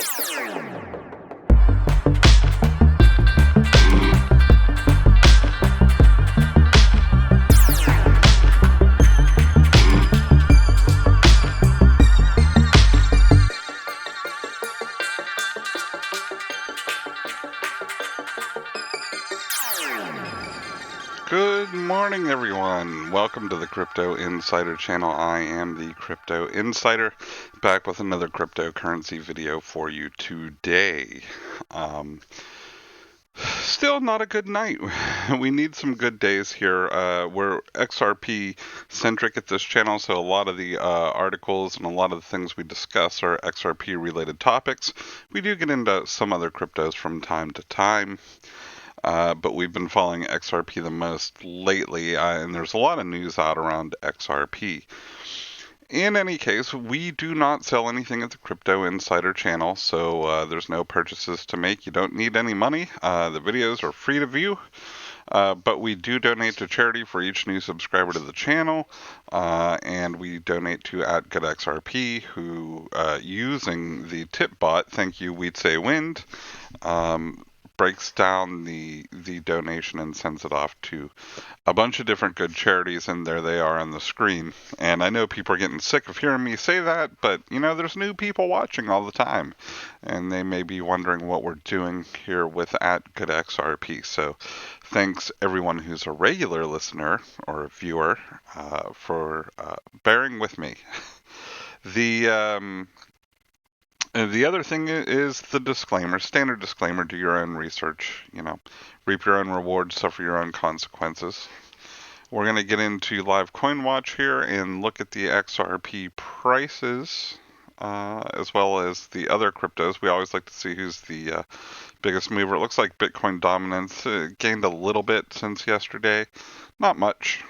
Good morning, everyone. Welcome to the Crypto Insider channel. I am the Crypto Insider, back with another cryptocurrency video for you today. Still not a good night. We need some good days here. We're XRP centric at this channel, so a lot of the articles and a lot of the things we discuss are XRP related topics. We do get into some other cryptos from time to time. But we've been following XRP the most lately, and there's a lot of news out around XRP. In any case, we do not sell anything at the Crypto Insider channel, so there's no purchases to make. You don't need any money. The videos are free to view, but we do donate to charity for each new subscriber to the channel, and we donate to @GoodXRP, who, using the tip bot, thank you, We'd Say Wind, breaks down the donation and sends it off to a bunch of different good charities, and there they are on the screen. And I know people are getting sick of hearing me say that, but you know, there's new people watching all the time, and they may be wondering what we're doing here with @GoodXRP. So thanks everyone who's a regular listener or viewer for bearing with me. The other thing is the disclaimer, standard disclaimer: do your own research, reap your own rewards, suffer your own consequences. We're going to get into live coin watch here and look at the XRP prices, as well as the other cryptos. We always like to see who's the biggest mover. It looks like Bitcoin dominance gained a little bit since yesterday, not much.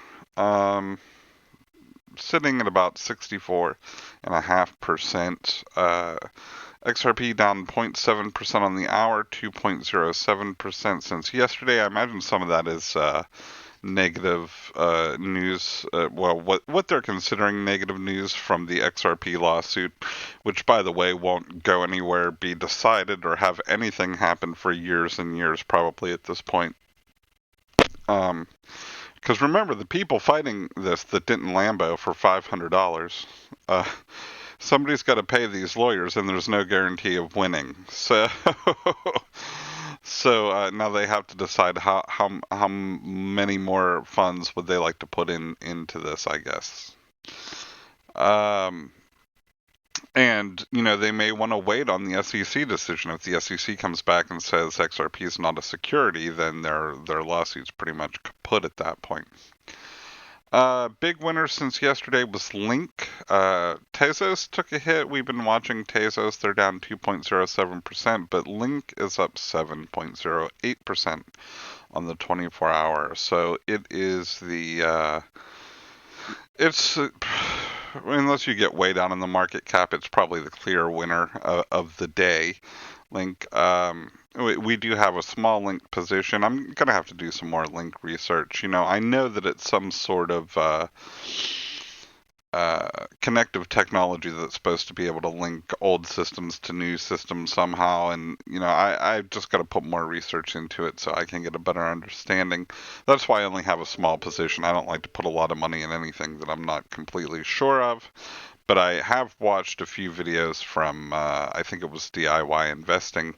Sitting at about 64.5%. XRP down 0.7% on the hour, 2.07% since yesterday. I imagine some of that is negative news. What they're considering negative news from the XRP lawsuit, which, by the way, won't go anywhere, be decided, or have anything happen for years and years, probably at this point. Because remember, the people fighting this that didn't Lambo for $500, somebody's got to pay these lawyers, and there's no guarantee of winning. So, now they have to decide how many more funds would they like to put into this, I guess. And, they may want to wait on the SEC decision. If the SEC comes back and says XRP is not a security, then their lawsuit's pretty much kaput at that point. Big winner since yesterday was Link. Tezos took a hit. We've been watching Tezos. They're down 2.07%, but Link is up 7.08% on the 24-hour. So it is unless you get way down in the market cap, it's probably the clear winner of the day. Link, we do have a small Link position. I'm going to have to do some more Link research. I know that it's some sort of connective technology that's supposed to be able to link old systems to new systems somehow, and I've just got to put more research into it so I can get a better understanding. That's why I only have a small position. I don't like to put a lot of money in anything that I'm not completely sure of, but I have watched a few videos from I think it was DIY Investing,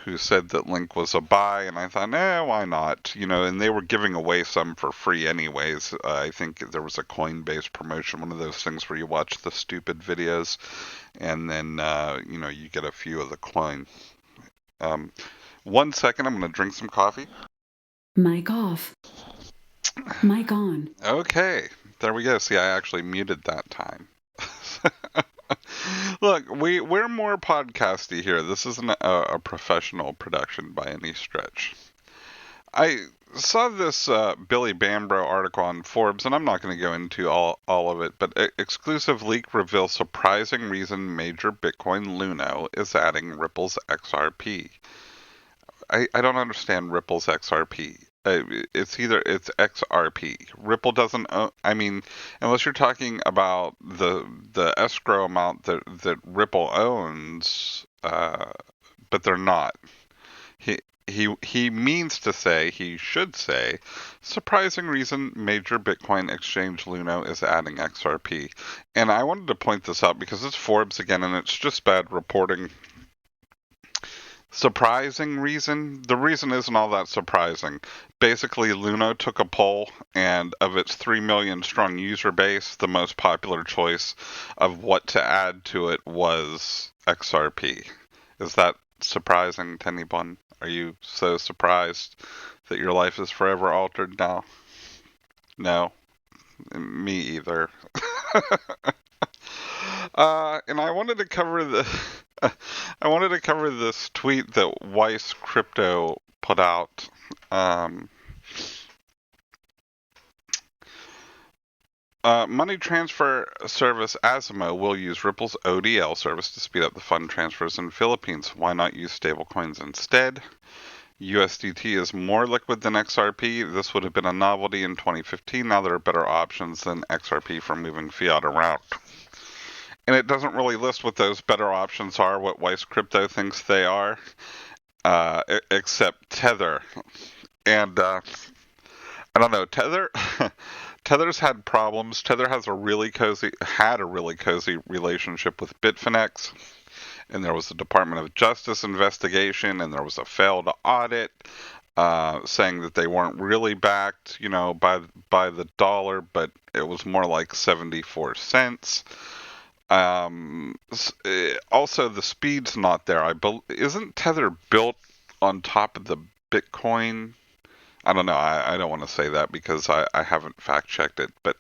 who said that Link was a buy, and I thought, why not? And they were giving away some for free anyways. I think there was a Coinbase promotion, one of those things where you watch the stupid videos, and then, you get a few of the coin. 1 second, I'm going to drink some coffee. Mic off. Mic on. Okay, there we go. See, I actually muted that time. Look, we're more podcasty here. This isn't a professional production by any stretch. I saw this Billy Bambro article on Forbes, and I'm not going to go into all of it, but exclusive leak reveals surprising reason major Bitcoin Luno is adding Ripple's XRP. I don't understand Ripple's XRP. It's XRP. Ripple doesn't own, unless you're talking about the escrow amount that Ripple owns, but they're not. He he means to say, he should say, surprising reason major Bitcoin exchange Luno is adding XRP. And I wanted to point this out because it's Forbes again, and it's just bad reporting. Surprising reason? The reason isn't all that surprising. Basically, Luno took a poll, and of its 3 million strong user base, the most popular choice of what to add to it was XRP. Is that surprising to anyone? Are you so surprised that your life is forever altered now? No, me either. And I wanted to cover I wanted to cover this tweet that Weiss Crypto put out. Um, Money transfer service Asimo will use Ripple's ODL service to speed up the fund transfers in the Philippines. Why not use stablecoins instead? USDT is more liquid than XRP. This would have been a novelty in 2015. Now there are better options than XRP for moving fiat around. And it doesn't really list what those better options are, what Weiss Crypto thinks they are, except Tether. And I don't know, Tether. Tether's had problems. Tether had a really cozy relationship with Bitfinex, and there was a Department of Justice investigation, and there was a failed audit saying that they weren't really backed, by the dollar, but it was more like 74 cents. Also, the speed's not there. Isn't Tether built on top of the Bitcoin? I don't know. I don't want to say that because I haven't fact checked it, but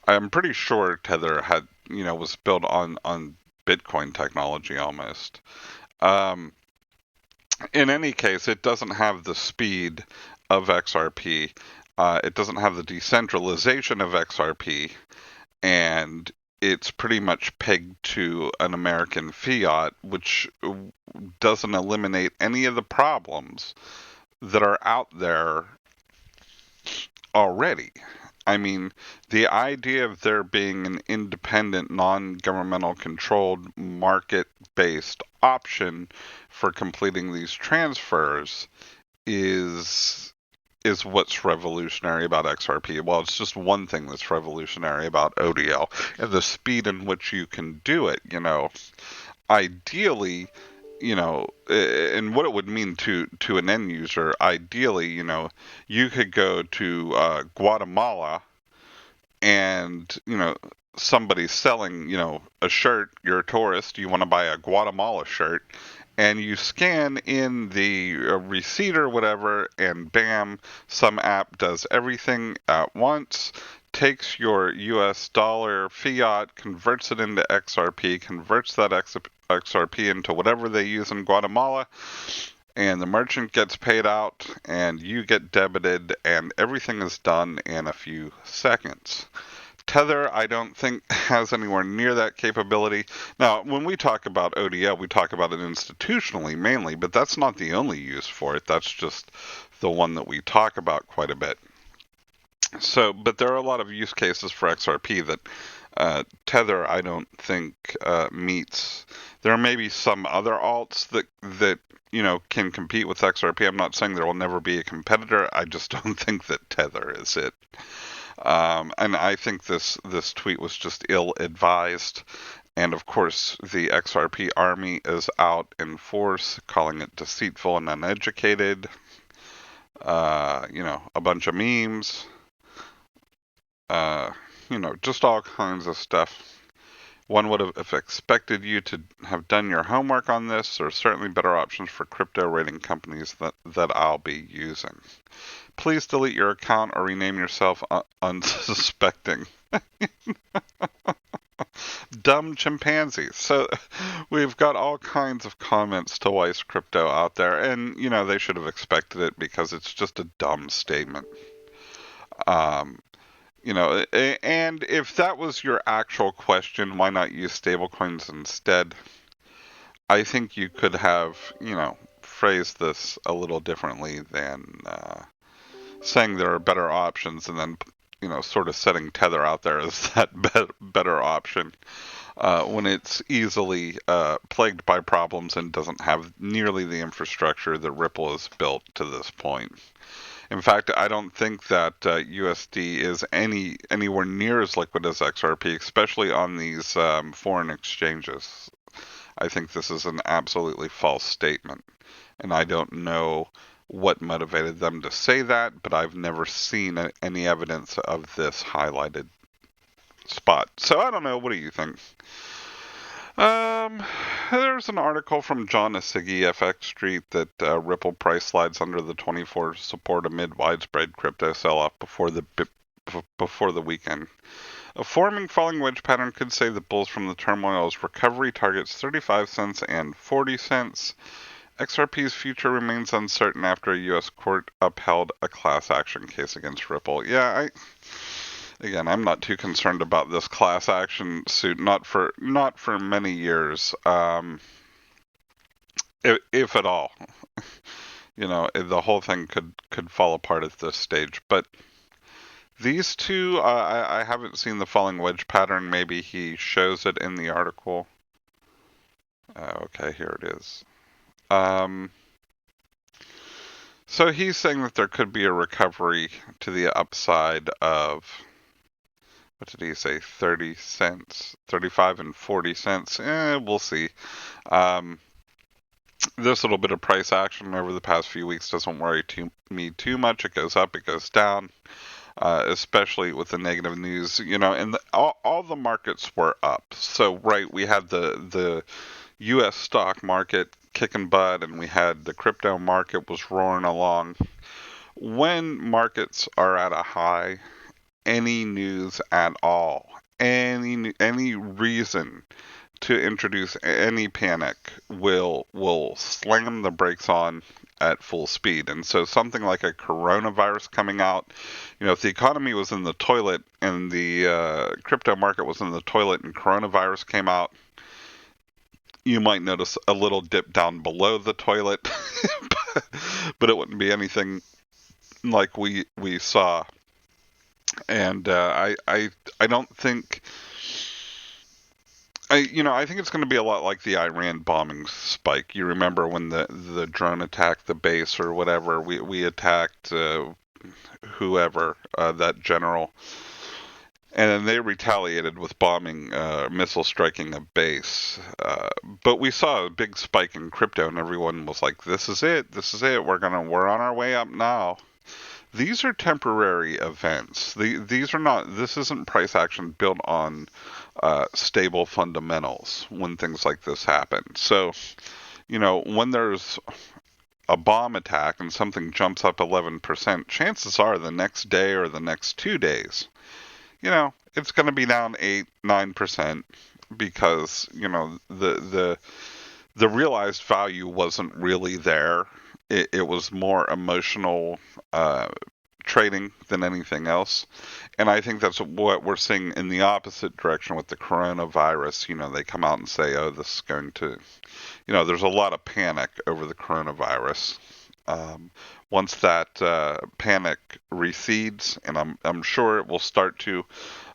I'm pretty sure Tether was built on Bitcoin technology almost. Um, in any case, it doesn't have the speed of XRP. It doesn't have the decentralization of XRP, and it's pretty much pegged to an American fiat, which doesn't eliminate any of the problems that are out there already. I mean, the idea of there being an independent, non-governmental controlled, market-based option for completing these transfers is what's revolutionary about XRP. Well, it's just one thing that's revolutionary about ODL, and the speed in which you can do it. Ideally, and what it would mean to an end user. Ideally, you could go to Guatemala, and somebody's selling a shirt. You're a tourist, you want to buy a Guatemala shirt, and you scan in the receipt or whatever, and bam, some app does everything at once, takes your US dollar fiat, converts it into XRP, converts that XRP into whatever they use in Guatemala, and the merchant gets paid out, and you get debited, and everything is done in a few seconds. Tether, I don't think, has anywhere near that capability. Now, when we talk about ODL, we talk about it institutionally mainly, but that's not the only use for it. That's just the one that we talk about quite a bit. So, but there are a lot of use cases for XRP that Tether, I don't think, meets. There may be some other alts that can compete with XRP. I'm not saying there will never be a competitor. I just don't think that Tether is it. And I think this tweet was just ill-advised. And of course, the XRP army is out in force, calling it deceitful and uneducated. A bunch of memes. Just all kinds of stuff. One would have expected you to have done your homework on this. There are certainly better options for crypto rating companies that I'll be using. Please delete your account or rename yourself unsuspecting. Dumb chimpanzees. So we've got all kinds of comments to Weiss Crypto out there, and they should have expected it because it's just a dumb statement. And if that was your actual question, why not use stablecoins instead? I think you could have, phrased this a little differently than saying there are better options and then, sort of setting Tether out there as that better option when it's easily plagued by problems and doesn't have nearly the infrastructure that Ripple has built to this point. In fact, I don't think that USD is anywhere near as liquid as XRP, especially on these foreign exchanges. I think this is an absolutely false statement, and I don't know what motivated them to say that, but I've never seen any evidence of this highlighted spot. So I don't know. What do you think? There's an article from John Asigi, FX Street, that Ripple price slides under the 24 support amid widespread crypto sell-off before the weekend. A forming falling wedge pattern could save the bulls from the turmoil as recovery targets 35 cents and 40 cents. XRP's future remains uncertain after a U.S. court upheld a class action case against Ripple. Yeah, Again, I'm not too concerned about this class action suit, not for many years, if at all. The whole thing could fall apart at this stage. But these two, I haven't seen the falling wedge pattern. Maybe he shows it in the article. Okay, here it is. So he's saying that there could be a recovery to the upside of, what did he say, 30 cents, 35 and 40 cents. We'll see. This little bit of price action over the past few weeks doesn't worry me too much. It goes up, it goes down, especially with the negative news. And all the markets were up. So, right, we had the U.S. stock market kicking butt, and we had the crypto market was roaring along. When markets are at a high, any news at all, any reason to introduce any panic will slam the brakes on at full speed. And so something like a coronavirus coming out, if the economy was in the toilet and the crypto market was in the toilet and coronavirus came out, you might notice a little dip down below the toilet, but it wouldn't be anything like we saw. And I don't think, I think it's going to be a lot like the Iran bombing spike. You remember when the drone attacked the base or whatever, we attacked whoever, that general, and then they retaliated with bombing, missile striking a base. But we saw a big spike in crypto, and everyone was like, "This is it. This is it. We're on our way up now." These are temporary events. These are not. This isn't price action built on stable fundamentals when things like this happen. So, when there's a bomb attack and something jumps up 11%, chances are the next day or the next 2 days, it's going to be down 8, 9% because, the realized value wasn't really there. It was more emotional trading than anything else. And I think that's what we're seeing in the opposite direction with the coronavirus. They come out and say, oh, this is going to, there's a lot of panic over the coronavirus. Once that panic recedes, and I'm sure it will start to,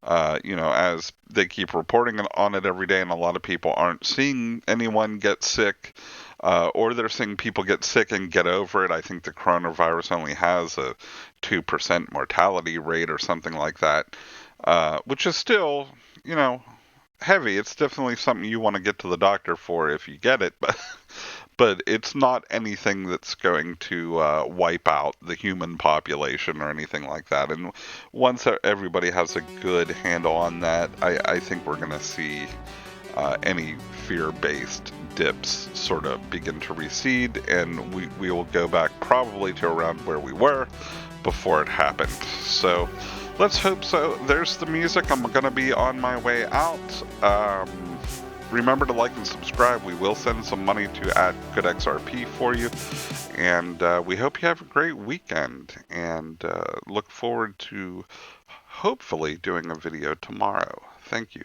as they keep reporting on it every day, and a lot of people aren't seeing anyone get sick, or they're seeing people get sick and get over it. I think the coronavirus only has a 2% mortality rate or something like that, which is still, heavy. It's definitely something you want to get to the doctor for if you get it, but it's not anything that's going to wipe out the human population or anything like that. And once everybody has a good handle on that, I think we're going to see any fear-based dips sort of begin to recede, and we will go back probably to around where we were before it happened. So let's hope so. There's the music. I'm going to be on my way out. Remember to like and subscribe. We will send some money to @GoodXRP for you. And we hope you have a great weekend. And look forward to hopefully doing a video tomorrow. Thank you.